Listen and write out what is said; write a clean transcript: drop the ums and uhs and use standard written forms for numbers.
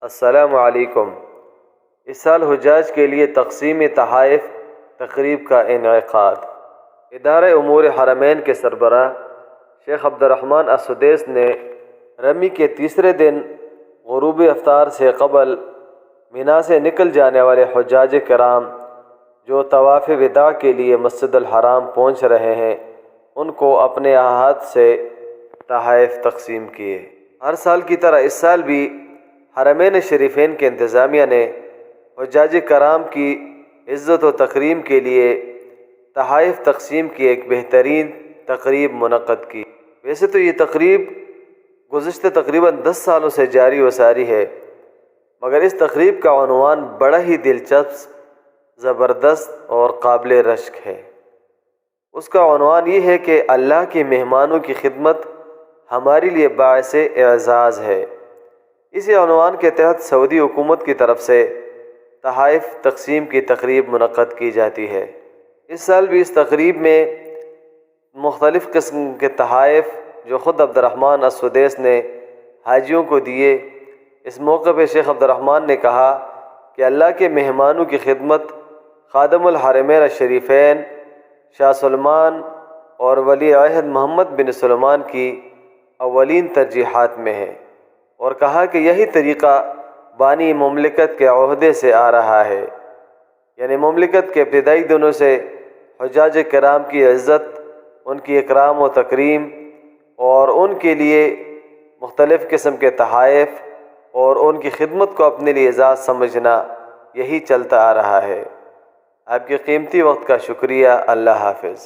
السلام علیکم۔ اس سال حجاج کے لیے تقسیم تحائف تقریب کا انعقاد۔ ادارہ امور حرمین کے سربراہ شیخ عبدالرحمن السدیس نے رمی کے تیسرے دن غروب افطار سے قبل مینا سے نکل جانے والے حجاج کرام جو طواف وداع کے لیے مسجد الحرام پہنچ رہے ہیں ان کو اپنے ہاتھ سے تحائف تقسیم کیے۔ ہر سال کی طرح اس سال بھی حرمین شریفین کے انتظامیہ نے حجاج کرام کی عزت و تکریم کے لیے تحائف تقسیم کی ایک بہترین تقریب منعقد کی۔ ویسے تو یہ تقریب گزشتہ تقریباً 10 سالوں سے جاری و ساری ہے، مگر اس تقریب کا عنوان بڑا ہی دلچسپ، زبردست اور قابل رشک ہے۔ اس کا عنوان یہ ہے کہ اللہ کے مہمانوں کی خدمت ہمارے لیے باعث اعزاز ہے۔ اسی عنوان کے تحت سعودی حکومت کی طرف سے تحائف تقسیم کی تقریب منعقد کی جاتی ہے۔ اس سال بھی اس تقریب میں مختلف قسم کے تحائف جو خود عبدالرحمن السدیس نے حاجیوں کو دیے، اس موقع پہ شیخ عبدالرحمن نے کہا کہ اللہ کے مہمانوں کی خدمت خادم الحرمین الشریفین شاہ سلمان اور ولی عہد محمد بن سلمان کی اولین ترجیحات میں ہے، اور کہا کہ یہی طریقہ بانی مملکت کے عہدے سے آ رہا ہے، یعنی مملکت کے ابتدائی دنوں سے حجاج کرام کی عزت، ان کی اکرام و تکریم اور ان کے لیے مختلف قسم کے تحائف اور ان کی خدمت کو اپنے لیے اعزاز سمجھنا یہی چلتا آ رہا ہے۔ آپ کے قیمتی وقت کا شکریہ۔ اللہ حافظ۔